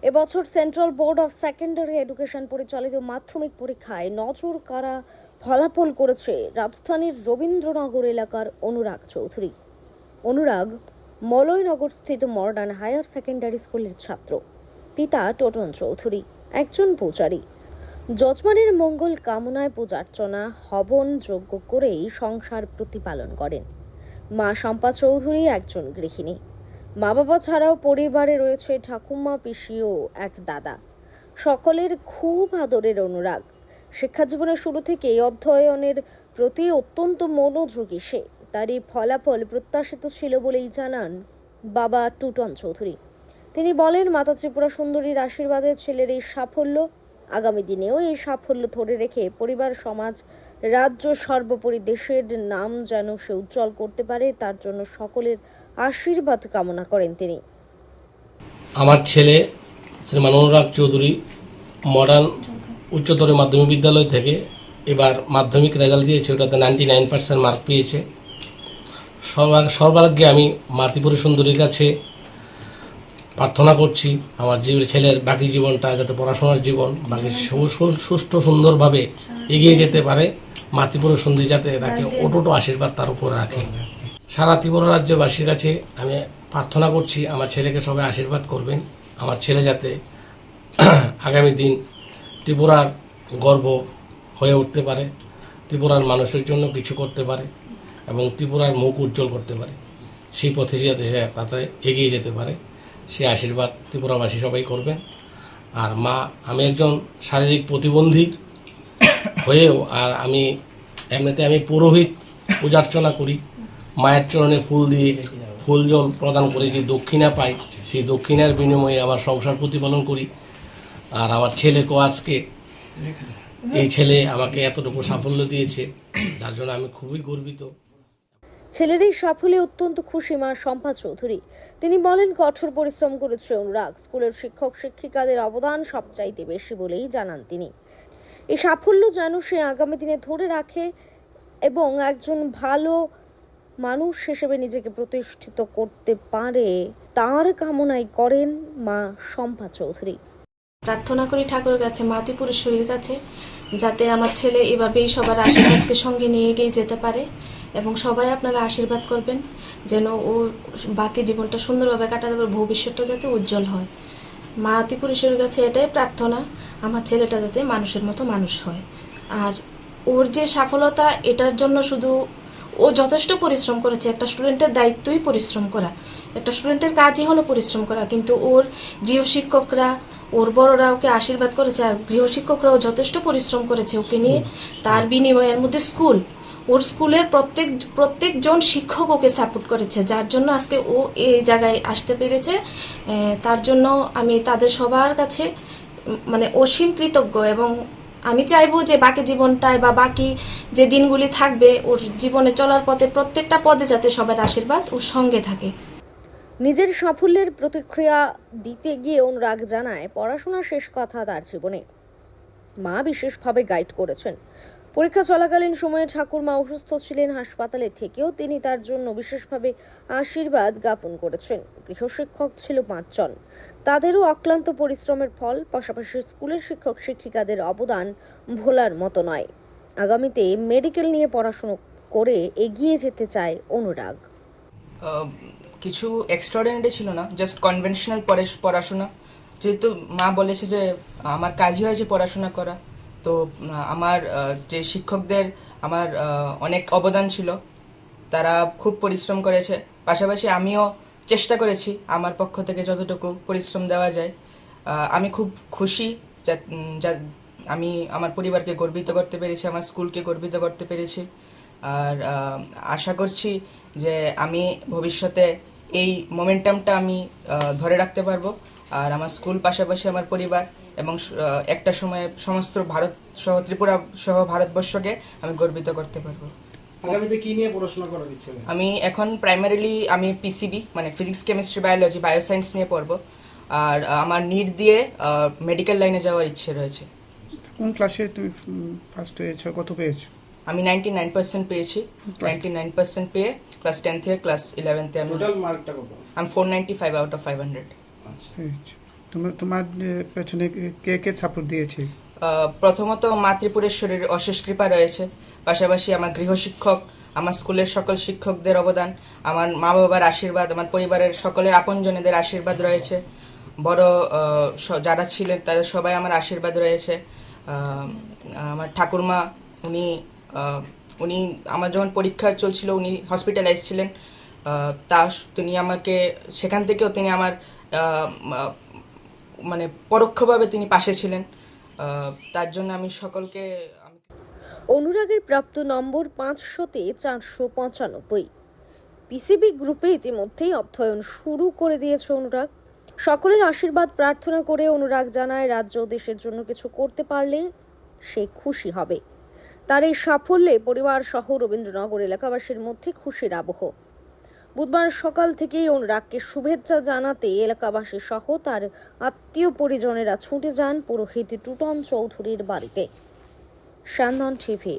এবছর central board of secondary education পরিচালিত মাধ্যমিক পরীক্ষায় নজর কাড়া ফলাফল করেছে রাজধানীর রবীন্দ্রনগর এলাকার অনুরাগ চৌধুরী। অনুরাগ মলয়নগর স্থিত মডার্ন হায়ার সেকেন্ডারি স্কুলের ছাত্র। পিতা টোটন চৌধুরী একজন পূজারী। যজমানের মঙ্গল কামনায় পূজার্চনা হবন যজ্ঞ করেই সংসার প্রতিপালন করেন। মা শম্পা চৌধুরী একজন গৃহিণী। মা বাবা ছাড়াও পরিবারে রয়েছে ঠাকুমা, পিসি ও এক দাদা। সকলের খুব আদরের অনুরাগ। শিক্ষা জীবনের শুরু থেকেই অধ্যয়নের প্রতি অত্যন্ত মনোযোগী সে। তারই ফলাফল প্রত্যাশিত ছিল বলেই জানান বাবা টুটন চৌধুরী। তিনি বলেন, মাতা ত্রিপুরা সুন্দরীর আশীর্বাদে ছেলের এই সাফল্য, আগামী দিনেও এই সাফল্য ধরে রেখে পরিবার, সমাজ, রাজ্য, সর্বোপরি দেশের নাম যেন সে উজ্জ্বল করতে পারে, তার জন্য সকলের আশীর্বাদ কামনা করেন তিনি। আমার ছেলে শ্রীমান অনুরাগ চৌধুরী মডার্ন উচ্চতর মাধ্যমিক বিদ্যালয় থেকে এবার মাধ্যমিক রেজাল্ট দিয়েছে, ওটাতে 99% মার্ক পেয়েছে। সর্বাগ্যে আমি মা ত্রিপুরা সুন্দরীর কাছে প্রার্থনা করছি আমার ছেলের বাকি জীবনটা যাতে পড়াশোনার জীবন বাকি সুষ্ঠু সুন্দরভাবে এগিয়ে যেতে পারে। মা ত্রিপুরা সুন্দরী যাতে তাকে অটুট আশীর্বাদ তার উপর রাখে। সারা ত্রিপুরা রাজ্যবাসীর কাছে আমি প্রার্থনা করছি আমার ছেলেকে সবাই আশীর্বাদ করবেন। আমার ছেলে যাতে আগামী দিন ত্রিপুরার গর্ব হয়ে উঠতে পারে, ত্রিপুরার মানুষের জন্য কিছু করতে পারে এবং ত্রিপুরার মুখ উজ্জ্বল করতে পারে, সেই পথে যাতে সে তাতে এগিয়ে যেতে পারে, সে আশীর্বাদ ত্রিপুরাবাসী সবাই করবেন। আর মা, আমি একজন শারীরিক প্রতিবন্ধী হয়েও আর আমি এমনিতে আমি পুরোহিত, পূজার্চনা করি। মায়ের চরণে ফুল দিয়ে ফুল জল প্রদান করে যে দক্ষিণা পাই, সেই দক্ষিণার বিনিময়ে আমার সংসার প্রতিপালন করি। আর আমার ছেলেকেও আজকে এই ছেলে আমাকে এতটুকু সাফল্য দিয়েছে, যার জন্য আমি খুবই গর্বিত। ছেলের এই সাফল্যে অত্যন্ত খুশি মা শম্পা চৌধুরী। তিনি বলেন, কঠোর পরিশ্রম করেছে অনুরাগ। স্কুলের শিক্ষক শিক্ষিকাদের অবদান সবচাইতে বেশি বলেই জানান তিনি। এই সাফল্য যেন সে আগামী দিনে ধরে রাখে এবং একজন ভালো মানুষ হিসেবে নিজেকে প্রতিষ্ঠিত করতে পারে, তার কামনাই করেন মা শম্পা চৌধুরী। প্রার্থনা করি ঠাকুরের কাছে, মা ত্রিপুরেশ্বরীর কাছে, যাতে আমার ছেলে এভাবেই সবার আশীর্বাদকে সঙ্গে নিয়ে এগিয়ে যেতে পারে এবং সবাই আপনারা আশীর্বাদ করবেন যেন ও বাকি জীবনটা সুন্দরভাবে কাটাতে পারে, ভবিষ্যৎটা যাতে উজ্জ্বল হয়। মা ত্রিপুরেশ্বরীর কাছে এটাই প্রার্থনা, আমার ছেলেটা যাতে মানুষের মতো মানুষ হয়। আর ওর যে সফলতা, এটার জন্য শুধু ও যথেষ্ট পরিশ্রম করেছে। একটা স্টুডেন্টের দায়িত্বই পরিশ্রম করা, একটা স্টুডেন্টের কাজই হলো পরিশ্রম করা, কিন্তু ওর গৃহশিক্ষকরা, ওর বড়রা ওকে আশীর্বাদ করেছে আর গৃহশিক্ষকরাও যথেষ্ট পরিশ্রম করেছে ওকে নিয়ে। তার বিনিময়ের মধ্যে ওর স্কুলের প্রত্যেকজন শিক্ষক ওকে সাপোর্ট করেছে, যার জন্য আজকে ও এই জায়গায় আসতে পেরেছে। তার জন্য আমি তাদের সবার কাছে মানে অসীম কৃতজ্ঞ এবং আমি চাইবো যে বাকি জীবনটায় বা বাকি যে দিনগুলি থাকবে ওর জীবনে চলার পথে প্রত্যেকটা পদে যাতে সবার আশীর্বাদ ওর সঙ্গে থাকে। নিজের সাফল্যের প্রতিক্রিয়া দিতে গিয়ে অনুরাগ জানায়, পড়াশোনা শেষ কথা তার জীবনে। মা বিশেষভাবে গাইড করেছেন। পরীক্ষা চলাকালীন সময়ে ঠাকুরমা অসুস্থ ছিলেন, হাসপাতালে থেকেও তিনি তার জন্য বিশেষভাবে আশীর্বাদ জ্ঞাপন করেছেন। গৃহশিক্ষক ছিল 5 জন, তাদেরও অক্লান্ত পরিশ্রমের ফল। পাশাপাশি স্কুলের শিক্ষক শিক্ষিকাদের অবদান ভোলার মতো নয়। আগামীতে মেডিকেল নিয়ে পড়াশোনা করে এগিয়ে যেতে চায় অনুরাগ। কিছু এক্সট্রাঅর্ডিনারি ছিল না, জাস্ট কনভেনশনাল পড়াশোনা। যেহেতু মা বলেছে যে আমার কাজই হয়েছে পড়াশোনা করা, তো আমার যে শিক্ষকদের আমার অনেক অবদান ছিল, তারা খুব পরিশ্রম করেছে। পাশাপাশি আমিও চেষ্টা করেছি আমার পক্ষ থেকে যতটুকু পরিশ্রম দেওয়া যায়। আমি খুব খুশি যা আমি আমার পরিবারকে গর্বিত করতে পেরেছি, আমার স্কুলকে গর্বিত করতে পেরেছি। আর আশা করছি যে আমি ভবিষ্যতে এই মোমেন্টামটা আমি ধরে রাখতে পারবো। আর আমার স্কুল, পাশাপাশি আমার পরিবার এবং একটা সময়ে সমস্ত ভারত সহ, ত্রিপুরা সহ ভারতবর্ষকে আমি গর্বিত করতে পারবো। আগামীতে কি নিয়ে পড়াশোনা করার ইচ্ছে? আমি এখন প্রাইমারিলি আমি পিসিবি মানে ফিজিক্স, কেমিস্ট্রি, বায়োলজি, বায়োসায়েন্স নিয়ে পড়বো। আর আমার নিট দিয়ে মেডিকেল লাইনে যাওয়ার ইচ্ছে রয়েছে। কোন ক্লাসে তুমি ফার্স্ট হয়েছো, কত পেয়েছো? আমি 99% পেয়েছি। 99% পেয়ে ক্লাস 10 থেকে ক্লাস 11তে আমি টোটাল মার্কটা কত? আমি 495 আউট অফ 500। আচ্ছা। তোমার পেছনে কে কে সাপোর্ট দিয়েছে? প্রথমত মাতৃপুরেশ্বরীর অশেষ কৃপা রয়েছে, পাশাপাশি আমার গৃহশিক্ষক, আমার স্কুলের সকল শিক্ষকদের অবদান, আমার মা বাবার আশীর্বাদ, আমার পরিবারের সকলের আপনজনেদের আশীর্বাদ রয়েছে, বড় যারা ছিলেন তাদের সবাই আমার আশীর্বাদ রয়েছে। আমার ঠাকুরমা, উনি উনি আমার যখন পরীক্ষা চলছিল উনি হসপিটালাইজ ছিলেন, তিনি আমাকে সেখান থেকেও তিনি আমার মানে পরোক্ষভাবে তিনি পাশে ছিলেন। তার জন্য আমি সকলকে অনুরাগের প্রাপ্ত নম্বর 500-তে 495। পিসিবি গ্রুপে ইতিমধ্যেই অধ্যয়ন শুরু করে দিয়েছে অনুরাগ। সকলের আশীর্বাদ প্রার্থনা করে অনুরাগ জানায়, রাজ্য ও দেশের জন্য কিছু করতে পারলে সে খুশি হবে। তার এই সাফল্যে পরিবার সহ রবীন্দ্রনগর এলাকাবাসীর মধ্যে খুশির আবহ। বুধবার সকাল থেকেই অনুরাগকে শুভেচ্ছা জানাতে এলাকাবাসী সহ তার আত্মীয় পরিজনেরা ছুটে যান পুরোহিত টুটন চৌধুরীর বাড়িতে। সান্দন টিভি।